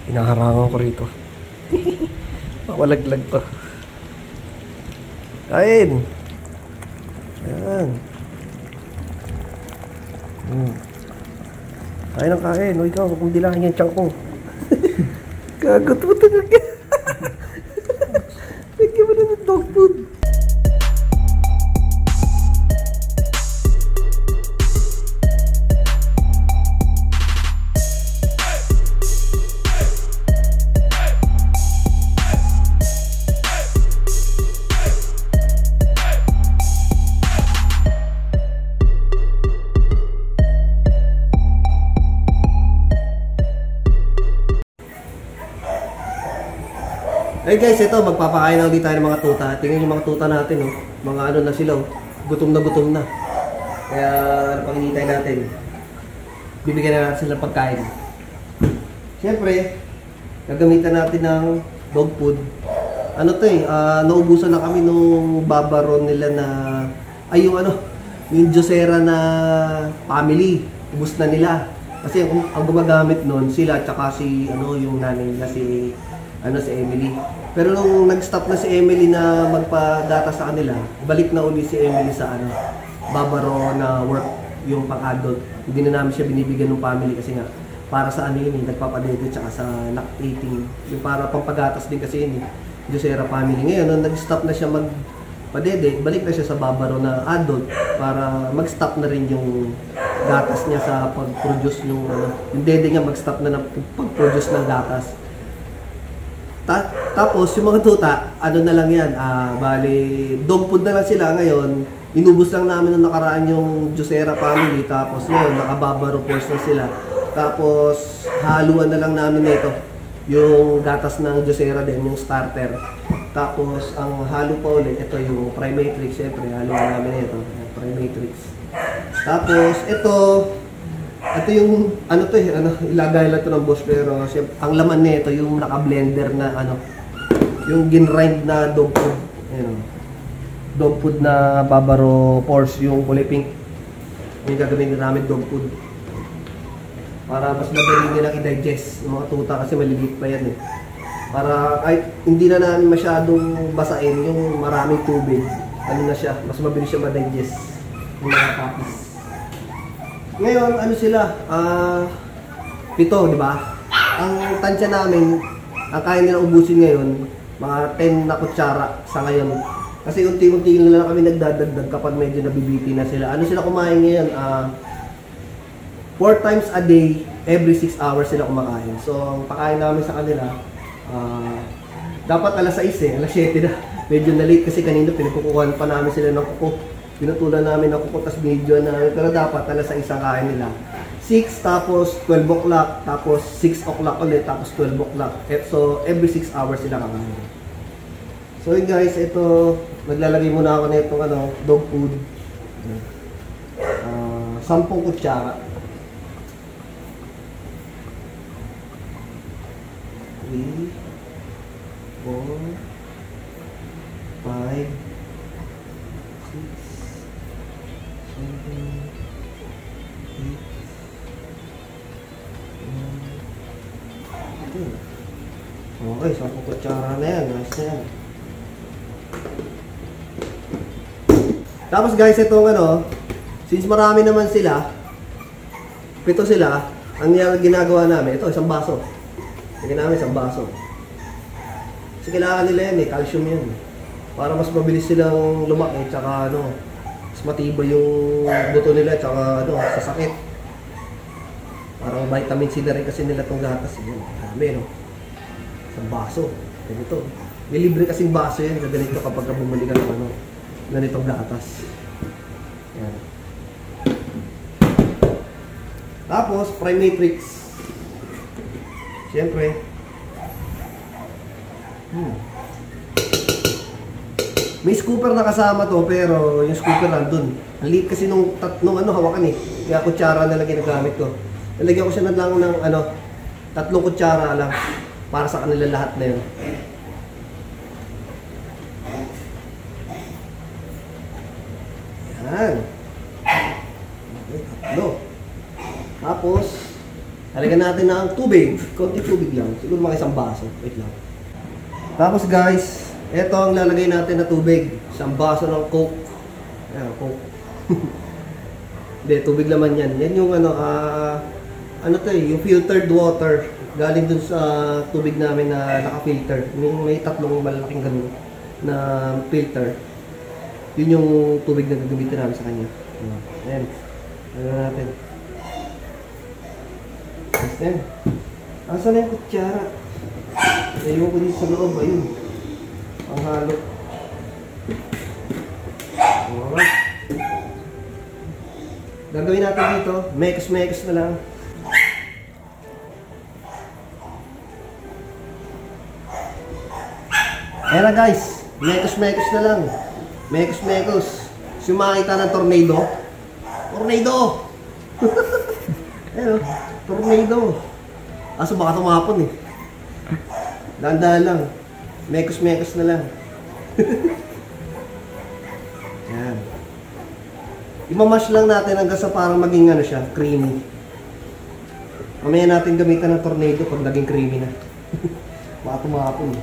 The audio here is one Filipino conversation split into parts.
Hinaharangan ko rito. Mawalaglag pa. Kain! Ayan. Kain ang kain. O ikaw, huwag mong dilahin yung tiyan ko. Gagot mo talaga. Lagyan mo na ng dog food. Hey guys, ito magpapakain na ulit tayo ng mga tuta. Tingnan yung mga tuta natin, oh. Mga ano na sila, oh. Gutom na. Kaya ano pang hinihintay natin? Bibigyan na natin sila ng pagkain. Siyempre, gagamitan natin ng dog food. Ano to eh, naubusan na kami nung babaron nila na ay yung ano, yung Josera na family. Ubus na nila. Kasi ang gumagamit nun sila at saka si ano yung nanay nila si Emily. Pero nung nag-stop na si Emily na magpadata sa kanila, balik na uli si Emily sa babaro na work, yung pang-adult. Hindi na namin siya binibigyan ng family kasi nga para sa ano yun, nagpapadede tsaka sa lactating. Yung para pampagatas din kasi yun, Josera family. Ngayon, nung nag-stop na siya magpadede, balik na siya sa babaro na adult para mag-stop na rin yung gatas niya sa pag-produce yung dede niya mag-stop na pag-produce ng gatas. Tapos yung mga tuta, ano na lang yan, bali, dog food na lang sila ngayon. Inubos lang namin nung nakaraan yung Josera family, tapos ngayon, nakababaro force na sila. Tapos, haluan na lang namin nito, yung gatas ng Josera din, yung starter. Tapos, ang halo pa ulit, ito yung Primatrix, syempre, haluan namin ito, Primatrix. Tapos, ito yung, ilagay lang ito ng boss, pero ang laman nito, yung naka-blender na, yung ginrind na dog food. Dog food na babaro force, yung kulay pink. Yung gagawin namin dog food. Para mas madali nilang i-digest yung mga tuta kasi maliliit pa yan eh. Para kahit hindi na namin masyadong basain yung maraming tubig, na siya, mas mabilis siya ma-digest yung mga puppies. Ngayon, sila? 7, di ba? Ang tansya namin, ang kaya nila ubusin ngayon, mga 10 na kutsara sa ngayon. Kasi unti-unti na lang kami nagdadagdag kapag medyo nabibiti na sila. Ano sila kumain ngayon? 4 times a day, every 6 hours sila kumakain. So, ang pakain namin sa kanila, dapat alas 6 alas 7 na. Medyo na late kasi kanina pinagkukuhan pa namin sila ng kuko. Pinutulan namin ng kuko, tapos video na, pero dapat alas 6 ang kain nila. 6, tapos 12 o'clock, tapos 6 o'clock ulit, tapos 12 o'clock. So, every 6 hours sila kakain. So, yun guys, ito, naglalagay muna ako na itong dog food. 10 kutsara. 3, 4, 5, 6, 7, 8, 9, 10. Okay, 10 kutsara na yan. Nice na yan. Tapos guys, itong since marami naman sila, 7 sila, ang ginagawa namin, ito, isang baso. Lagyan namin isang baso. Kasi kailangan nila yan calcium yan. Para mas mabilis silang lumaki, tsaka mas matibay yung buto nila, tsaka sa sakit. Parang vitamin C na rin kasi nila itong gatas. Yan, dami isang baso. Ganito. May libre kasing baso yan na ganito kapag bumalik ka ng ganitong gatas. Yan. Tapos, Primatrix. Siyempre. May scooper na kasama to, pero yung scooper nandun. Ang liit kasi nung hawakan eh. Kaya kutsara na lang ginagamit ko. Nalagyan ko siya na lang ng 3 kutsara lang para sa kanila lahat na yun. Yan. Okay, 3. Tapos, halagyan natin ng tubig. Konti tubig lang. Siguro mga isang baso. Wait lang. Tapos guys, ito ang lalagay natin na tubig. Isang baso ng Coke. Ayan, Coke. Hindi, tubig naman yan. Yan yung ano to yung filtered water. Galing dun sa tubig namin na naka-filter. May tatlong malalaking ganun na filter. Yun yung tubig na gagamitin namin sa kanya. Ayan. Ayan natin. Ayan. Asa na yung kutsara? Ayun ko dito sa loob. Ayun. Ang halo. Alright. Gagawin natin dito, mekos-mekos na lang. Ayan na guys, mekos-mekos na lang. Mekos-mekos. So makita ng tornado. Tornado! Ayan o, tornado. Aso baka tumapon eh. Dahan-dahan lang. Mekos-mekos na lang. Ayan. Imamash lang natin hanggang sa parang maging ano siya, creamy. Mamaya natin gamitan ng tornado pag naging creamy na. Baka tumapon.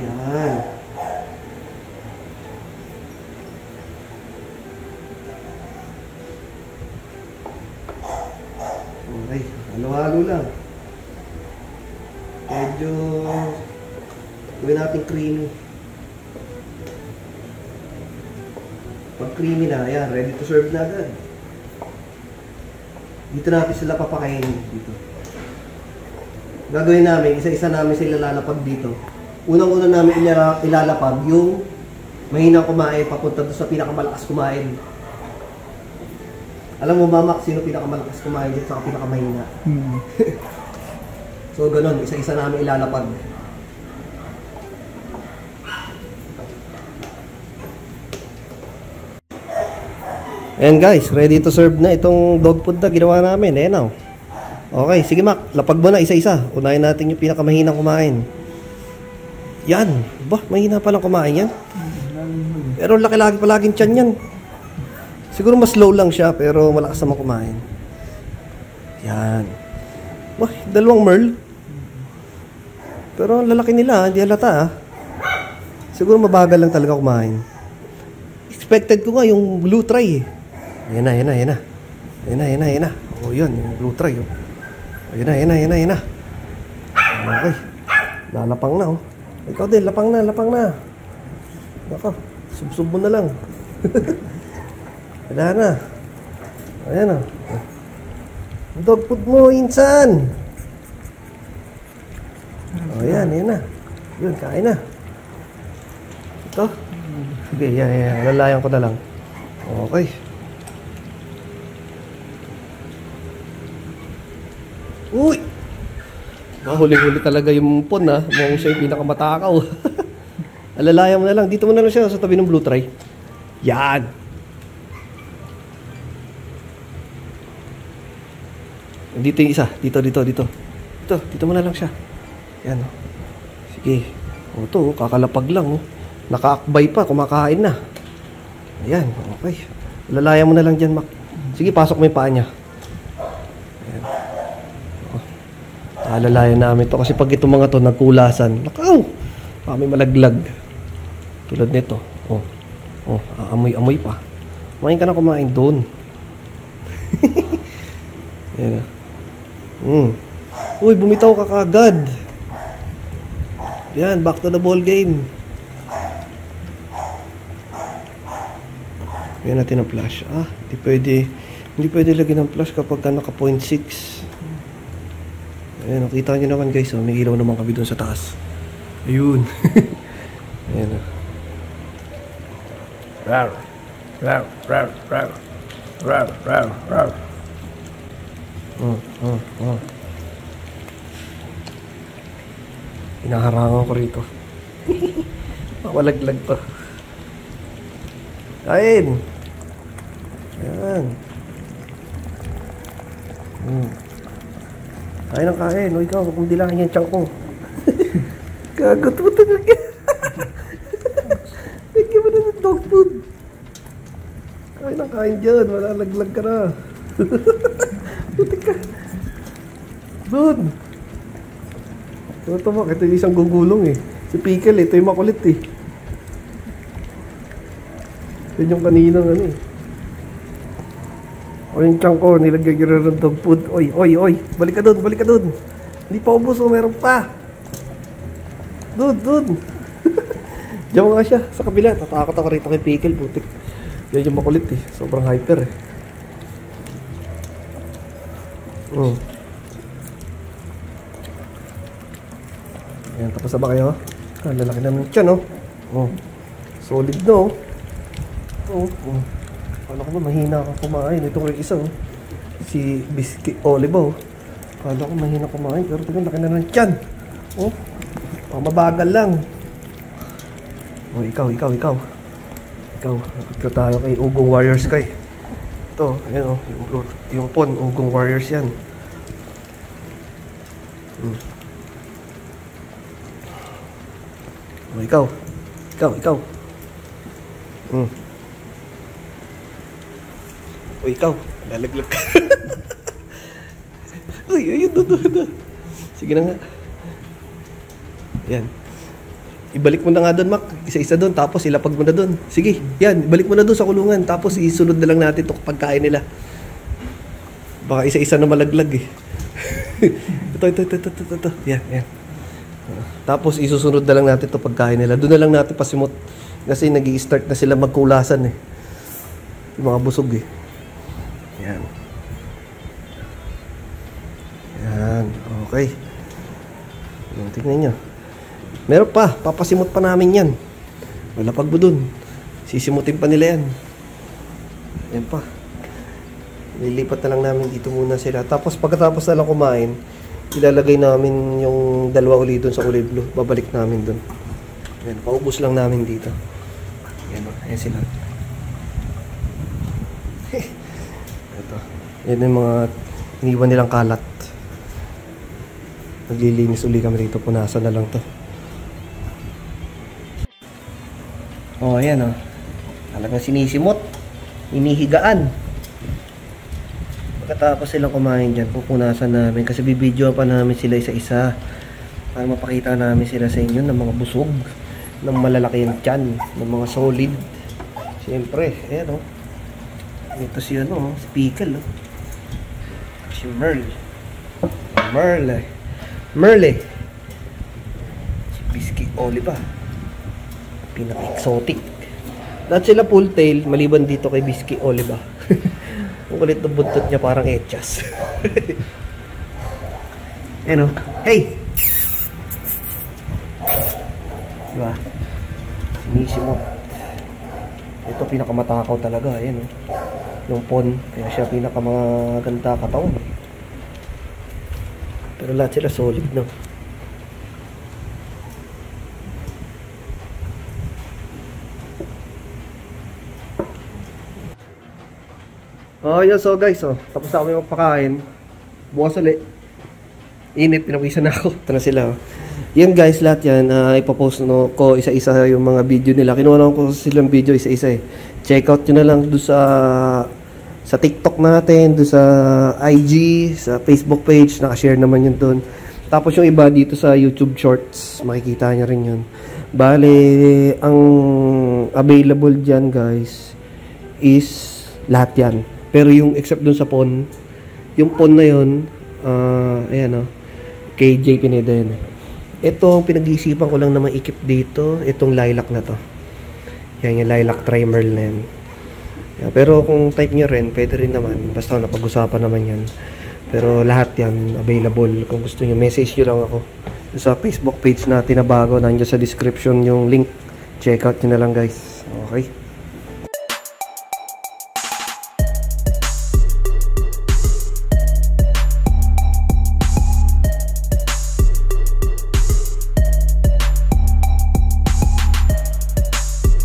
Yan. Okay, halo-halo lang. Medyo gawin natin creamy. Pag creamy na, ayan, ready to serve na agad. Dito natin sila papakainin dito. Gagawin namin, isa-isa namin sila lalapag dito. Unang-una namin ilalapag yung mahinang kumain papunta doon sa pinakamalakas kumain. Alam mo, Mamak, sino pinakamalakas kumain dito sa pinakamahina? So, ganun, isa-isa namin ilalapag. Ayan guys, ready to serve na itong dog food na ginawa namin. Ayan o. Okay, sige Mac, lapag mo na isa-isa. Unahin natin yung pinakamahinang kumain. Yan. Ba, mahina palang kumain yan. Pero laki-laki palaging tiyan yan. Siguro mas slow lang siya, pero malakas naman kumain. Yan. Ba, dalawang merl. Pero lalaki nila, hindi halata. Siguro mabagal lang talaga kumain. Expected ko nga yung blue try eh. Ayan na, ayan na, ayan na. Ayan na, ayan na, ayan na. O yun, yung blue try. Oh. Ayan na, ayan na, ayan na, ayan na. Okay. Lalapang na oh. Ikaw din, lapang na, lapang na. Nako, sub-sub mo na lang. Wala na. Ayan oh. Dog food mo, insan. O yan, ayan na. Yun, kain na. Ito. Sige, yan. Lalayan ko na lang. Okay. Uy! Huli-huli talaga yung pon ha. Mukhang siya yung pinakamatakaw. Alalayan mo na lang. Dito mo na lang siya sa tabi ng blue tray. Yan! Dito yung isa. Dito. Dito mo na lang siya. Yan o. Sige. O ito, kakalapag lang o. Nakaakbay pa, kumakain na. Ayan, okay. Lalayan mo na lang dyan, Mac. Sige, pasok mo yung paa niya. Ayan. Lalayan namin to kasi pag itong mga to nagkulasan, nakaw! May malaglag. Tulad nito. Amoy pa. Kumain ka na kumain doon. Ayan. Uy, bumitaw ka kagad. Yan, back to the ball game. Yan natin ang flash. Hindi pwede lagyan ng flash kapag ka naka 0.6. Ayan, nakita nyo naman guys. May ilaw naman kami doon sa taas. Ayun. Ayan. Rar. Inaharangan ko rito. Mawalaglag pa. Kain. Ayan. Kain ang kain. O ikaw, huwag mong dilahin yung tiyan ko. Gagot mo talaga. Lagyan mo na ng dog food. Kain dyan, malalaglag ka na. Putik ka. Doon. Ito mo, ito yung isang gugulong eh. Si Pickle, ito yung makulit eh. Yun yung kaninang ano eh. O yung tiyan ko, nilagay ko rin ng dog food. Oy, oy, oy. Balik ka dun, balik ka dun. Hindi pa ubos o, meron pa. Doon. Diyan nga siya, sa kabila. Tatakot ako rito kay Pickle, putik. Yan yung makulit eh. Sobrang hyper eh. Ayan, tapos na ba kayo? Lalaki naman tiyan, solid, no? Kala ko ba mahina kang kumain. Itong isa, si Biscuit Olive, kala ko mahina kumain. Pero tingnan, laki na ng tiyan. Mabagal lang. Ikaw. Ikaw tayo kay Ugong Warriors kay. Ito, ayan yung pon, Ugong Warriors yan. Ikaw. Ikaw, lalaglag ka. Ayun, doon. Sige na nga. Yan. Ibalik mo na nga doon, Mac. Isa-isa doon, tapos ilapag mo na doon. Sige, yan. Ibalik mo na doon sa kulungan. Tapos isunod na lang natin ito pagkain nila. Baka isa-isa na malaglag eh. Ito. Yan. Tapos isusunod na lang natin ito pagkain nila. Doon na lang natin pasimot. Kasi nag-i-start na sila magkulasan eh. Yung mga busog eh. Yan. Okay. Tingnan nyo. Meron pa, papasimot pa namin yan. Malapag mo dun. Sisimutin pa nila yan. Yan pa. Lilipat na lang namin dito muna sila. Tapos pagkatapos na lang kumain, ilalagay namin yung dalawa ulit dun sa kulay blue. Babalik namin dun. Yan, paubos lang namin dito. Yan o, ayan sila. Ito. Yan yung mga iniwan nilang kalat. Naglilinis uli kami dito. Punasan na lang to. Ayan talagang sinisimot. Inihigaan. Pagkatapos silang kumain dyan, pupunasan namin. Kasi bibidyoan pa namin sila isa-isa. Para mapakita namin sila sa inyo ng mga busog. Ng malalaki yung tiyan. Ng mga solid. Siyempre, ayan ito si si Pickle Si Merle. Si Biscuit Olive pinaka-exotic. Lahat sila full tail, maliban dito kay Biscuit Olive. Ang kulit ng buntot niya, parang etchas. Hey! Diba? Sinisimo. Ito pinakamatakaw talaga. Ayan yung pon. Kaya siya pinakamaganda katawan. Pero lahat sila solid, no? Yun, so guys, tapos na kami magpakain. Bukas ulit. Init, pinawisan na ako. Ito na sila. Yan guys, lahat yan. Ipapost ko isa-isa yung mga video nila. Kinuha na ko silang video isa-isa eh. Check out nyo na lang doon sa TikTok natin, doon sa IG, sa Facebook page. Nakashare naman yun doon. Tapos yung iba dito sa YouTube Shorts. Makikita nyo rin yun. Bale, ang available dyan guys is lahat yan. Pero yung except dun sa pon, yung pon na yun, ayan KJ Pineda yun. Ito, pinag-iisipan ko lang na maikip dito, itong lilac na to. Yan yung lilac trimmer na yan. Yeah, pero kung type nyo rin, pwede rin naman. Basta napag-usapan naman yan. Pero lahat yan available. Kung gusto nyo, message nyo lang ako. Sa Facebook page natin na bago, nandiyan sa description yung link. Check out nyo na lang guys. Okay.